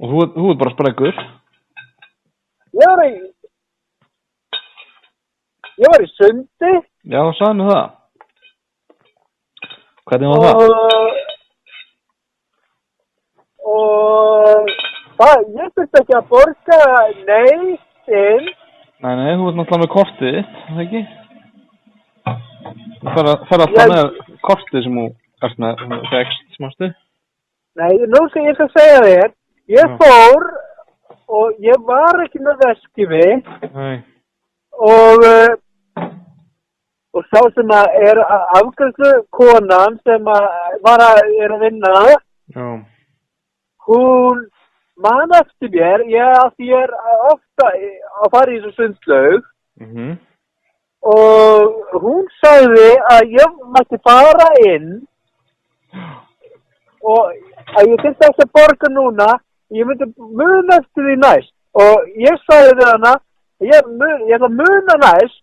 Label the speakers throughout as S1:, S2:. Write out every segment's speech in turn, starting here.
S1: Og þú ert bara sprækur.
S2: Ég var í sundi.
S1: Já, sagði mér það. Hvernig var það?
S2: Og ég þurfti ekki að borga neitt inn.
S1: Nei, þú ert náttúrulega með kortið þitt, það ekki? Þú fer alltaf með kortið sem þú ert með fegst, smástu?
S2: Nei, nú sem ég skal segja þér, ég fór og ég var ekki með veski við.
S1: Nei.
S2: Og sá sem er afgræslu konan sem er að vinna.
S1: Já.
S2: Hún man eftir mér, ég er ofta að fara í þessu sundlaug. Og hún sagði að ég mætti fara inn og að ég þurfti ekki að borga núna, ég myndi muna eftir því næst. Og ég sagði við hana, ég ætla að muna næst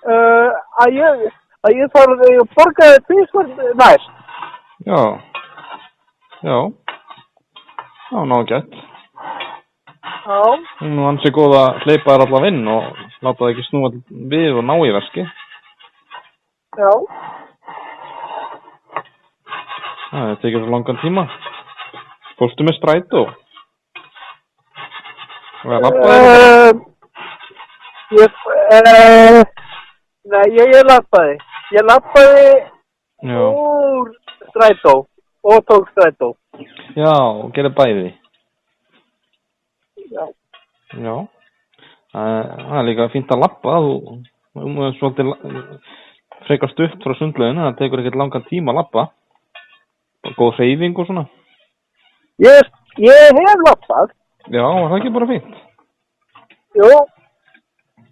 S2: að ég þarf að borga þið tvisvar næst.
S1: Já. Já, nágætt.
S2: Já.
S1: Hún var ansi góð að hleypa þér allavega inn og láta það ekki snúa við og ná í veski.
S2: Já.
S1: Það tekið svo langan tíma. Fórstu með strætó? Var það labbaði?
S2: Nei, ég labbaði. Ég labbaði úr strætó og tók strætó.
S1: Já, og gerði bæði.
S2: Já.
S1: Já. Það líka fínt að labba. Þú er svolítið frekar stutt frá sundlauginu, það tekur ekkert langan tíma að labba. Góð hreyfing og svona.
S2: Ég hef labbað.
S1: Já, var það ekki bara fínt?
S2: Jú.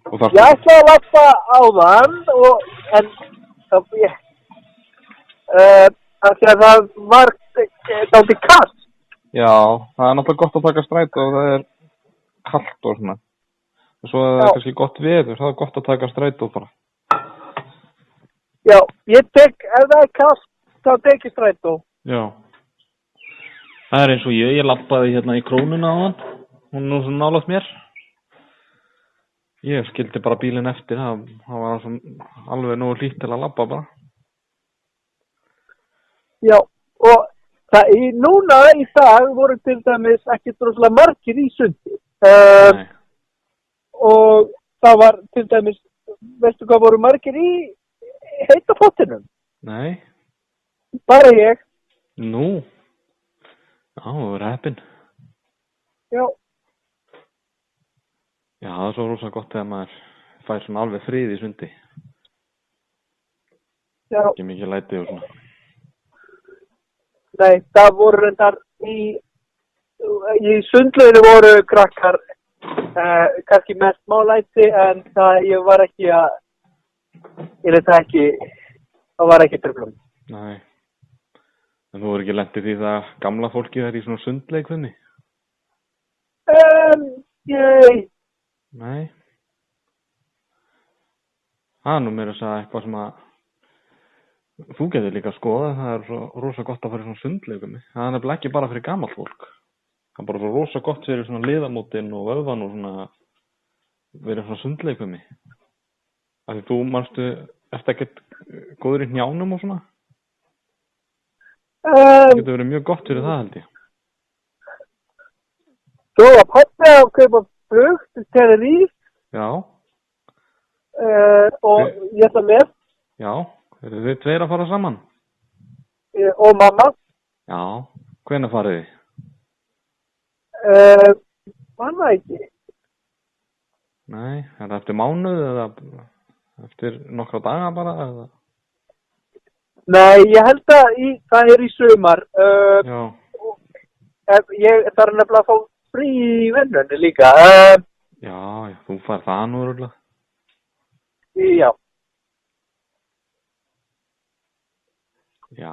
S2: Ég ætla að labba áðan en það var dálítið kalt.
S1: Já, það er náttúrulega gott að taka strætó og það er kalt og svona. Og svo er það kannski gott veður, það er gott að taka strætó bara.
S2: Já, ef það er kalt, þá tek ég strætó.
S1: Já. Það er eins og ég labbaði hérna í Krónuna áðan. Hún er nú svo nálægt mér. Ég skildi bara bílinn eftir, það var alveg nógu hlýtt til að labba bara.
S2: Já, og núna í dag voru til dæmis ekki droslega margir í sundi. Og það var til dæmis, veistu hvað voru margir í heita pottinum?
S1: Nei.
S2: Bara ég.
S1: Nú. Já, þú er heppinn.
S2: Já.
S1: Já, það er svo rosa gott þegar maður fær svona alveg frið í sundi.
S2: Já.
S1: Ekki mikið læti og svona.
S2: Nei, það voru reyndar í sundlauginu voru krakkar kannski mest málæti en ég var ekki það var ekki truflun.
S1: Nei. En þú voru ekki lent í því það gamla fólki er í svona sundleik við mig? Nei. Það er nú meira að segja eitthvað sem að þú getur líka að skoða, það er svo rosa gott að fara í svona sundleikum. Það er nefnilega ekki bara fyrir gamalt fólk. Það er bara svo rosa gott fyrir svona liðamótin og vöðvan og svona verið svona sundleikum. Því þú manstu eftir ekkert góður í hnjánum og svona. Það getur verið mjög gott fyrir það held ég.
S2: Svo að pappi að kaupa flug til Tenerife.
S1: Já.
S2: Og ég ætla með.
S1: Já. Eru þið tveir að fara saman?
S2: Og mamma.
S1: Já, hvenær farið þið?
S2: Manna ekki.
S1: Nei, er það eftir mánuð eða eftir nokkra daga bara? Eða?
S2: Nei, ég held að það er í sumar.
S1: Já.
S2: Ég þarf nefnilega að fá frí í vinnunni líka.
S1: Já, þú fær það nú örugglega.
S2: Já.
S1: Já.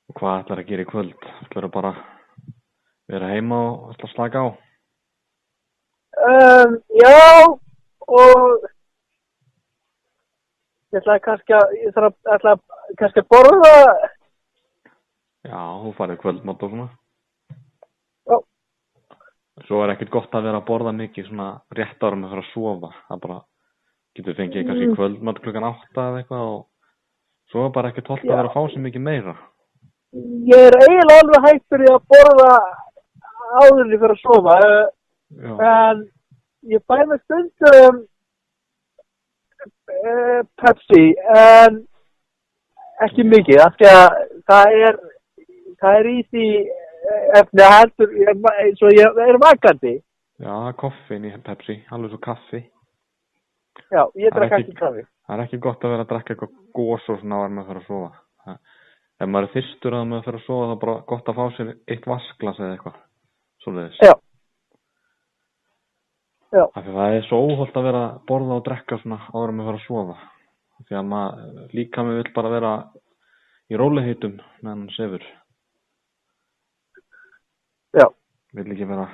S1: Og hvað ætlar að gera í kvöld? Ætlar að bara vera heima og ætlar að slaka á?
S2: Já, og ég ætla kannski að borða.
S1: Já, þú farið kvöldmat og svona.
S2: Já,
S1: Svo er ekkert gott að vera að borða mikið svona rétt ára með að fara að sofa. Það bara getur fengið kannski kvöldmat klukkan 8 eða eitthvað og svo er bara ekkert hollt að vera að fá sér mikið meira.
S2: ég er eiginlega alveg hættur í að borða áður en ég fer að sofa.
S1: Já,
S2: En ég fæ með stundum Pepsi, en ekki mikið, af því að það er í því efni að heldur, eins og ég er vakandi.
S1: já, koffein í Pepsi, alveg svo kaffi.
S2: Já, ég
S1: Það er
S2: drakk
S1: ekki-
S2: ekki kaffi.
S1: Það er ekki gott að vera að drekka eitthvað gos og svona áður með að fara að sofa. Ef maður er þyrstur að með að fara að sofa, þá er bara gott að fá sér eitt vaskglas eða eitthvað. Svoleiðis.
S2: Já. Já.
S1: Af því það er svo óhollt að vera að borða og drekka svona áður með að fara að sofa. Af því að maður líka með vill bara vera í rólegheitum meðan hann sefur.
S2: Já.
S1: Vill ekki vera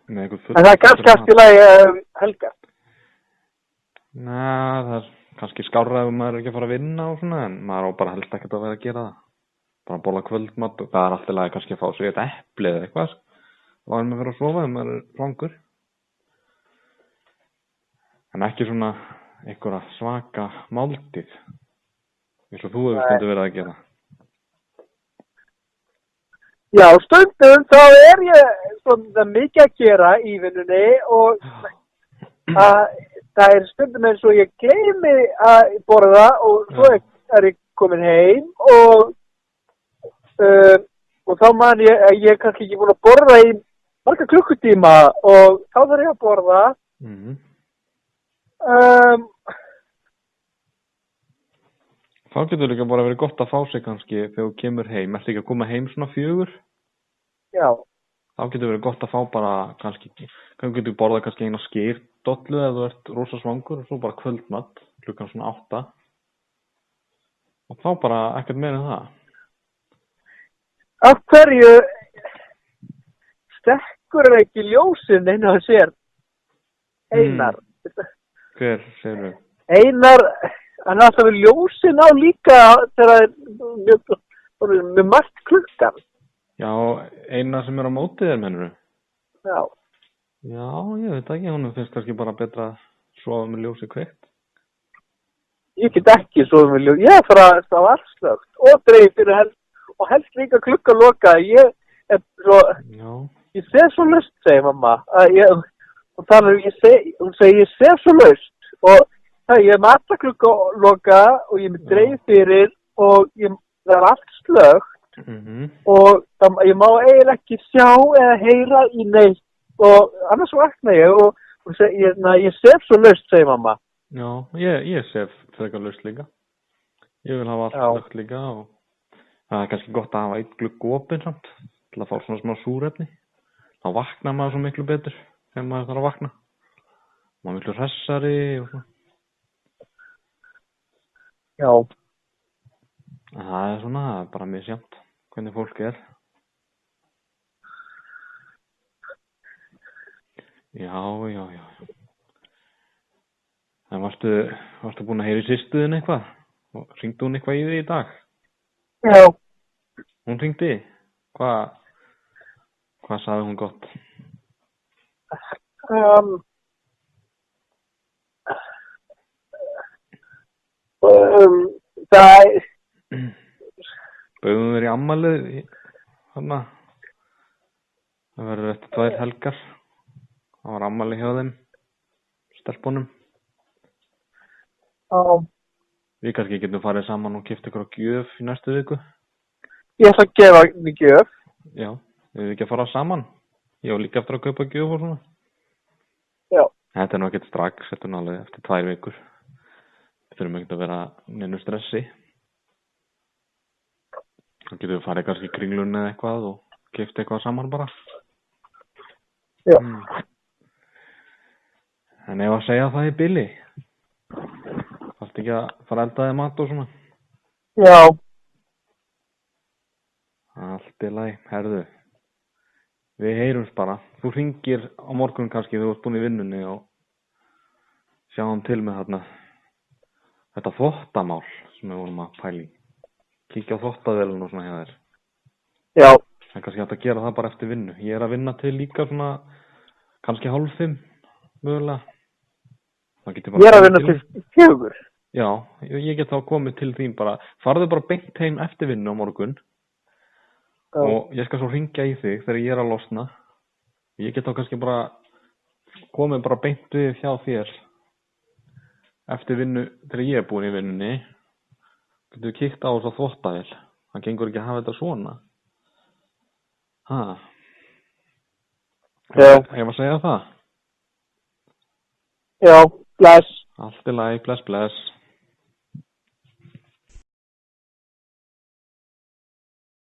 S1: með eitthvað full.
S2: En það er kannski allt í lagi helgar.
S1: Nei, það er kannski skárra ef maður er ekki að fara að vinna og svona, en maður á bara helst ekkert að vera að gera það. Bara að borða kvöldmat og það er alltaf lagi kannski að fá sér eitt epli eða eitthvað. Og að maður vera að sofa ef maður er svangur. En ekki svona einhverja svaka máltíð. Eins og þú hefur stundum verið að gera.
S2: Já, stundum þá er ég svona mikið að gera í vinnunni og það er stundum eins og ég gleymi að borða og svo er ég komin heim og þá man ég að ég er kannski ekki búin að borða í marga klukkutíma og þá þarf ég að borða.
S1: Þá getur líka bara verið gott að fá sig kannski þegar þú kemur heim. Ertu ekki að koma heim svona 4?
S2: Já.
S1: Þá getur verið gott að fá bara kannski getur borðað kannski eina skyrdollu ef þú ert rosa svangur og svo bara kvöldmat klukkan svona 8. Og þá bara ekkert meira en það.
S2: Af hverju stekkur ekki ljósin inn á sér? Einar.
S1: Hver, segir við?
S2: Einar, hann er alltaf við ljósin á líka þegar það er mjög margt klukkan.
S1: Já, Einar sem er á móti þér, mennur þú?
S2: Já.
S1: Já, ég veit ekki, hún finnst kannski bara betra að sofa með ljósi kveikt.
S2: Ég get ekki sofa með ljósi, ég er bara á allslögt og dreif fyrir helst og helst líka klukka loka. Ég er svo, ég sé svo löst, segir mamma. Og þannig hún segir, ég sé svo löst og ég er með alla klukka loka og ég er með dreif fyrir og það er allt slögt. Og ég má eiginlega ekki sjá eða heyra í neitt og annars vakna ég og ég sef svo laust, segir mamma.
S1: Já, ég sef frekar laust líka. Ég vil hafa allt slögt líka og það er kannski gott að hafa eitt glugg opinn samt til að fá svona smá súrefni. Þá vaknar maður svo miklu betur þegar maður þarf að vakna. Maður miklu hressari og svona.
S2: Já.
S1: Það er svona, það er bara misjafnt hvernig fólk er. Já. En varstu búin að heyra í systuðin eitthvað? Og hringdi hún eitthvað í þig í dag?
S2: Já.
S1: Hún hringdi? Hvað sagði hún gott? Bauðum þér í afmælið þarna. Það verður eftir 2 helgar. Það var afmælið hjá þeim stelpunum.
S2: Já.
S1: Við kannski getum farið saman og keypt ykkur á gjöf í næstu viku.
S2: Ég ætla að gefa mig gjöf.
S1: Já, við erum ekki að fara saman. Ég var líka eftir að kaupa gjöf og svona.
S2: Já.
S1: Þetta er nú ekkert strax, þetta er nú alveg eftir 2 vikur. Við þurfum ekkert að vera neinu stressi. Þá getum við farið kannski í Kringlunni eða eitthvað og keypt eitthvað saman bara.
S2: Já.
S1: En ef að segja það í bili, þarftu ekki að fara að elda þig mat og svona?
S2: Já.
S1: Allt í lagi, herðu. Við heyrumst bara. Þú hringir á morgun kannski þegar þú ert búin í vinnunni og sjáum til með þarna þetta þvottamál sem við vorum að pæla í. Kíkja á þvottavélun og svona hjá þér.
S2: Já.
S1: Það er kannski hægt að gera það bara eftir vinnu. Ég er að vinna til líka svona, kannski 4:30, mögulega.
S2: Ég er að vinna til 4.
S1: Já, ég get þá komið til þín bara. Farðu bara beint heim eftir vinnu á morgun. Já. Og ég skal svo hringja í þig þegar ég er að losna. Ég get þá kannski bara komið bara beint við hjá þér eftir vinnu þegar ég er búin í vinnunni. Getur við kíkt á þess að þvottavél. Það gengur ekki að hafa þetta svona. Ég var að segja það.
S2: Já, bless.
S1: Allt í lagi, bless.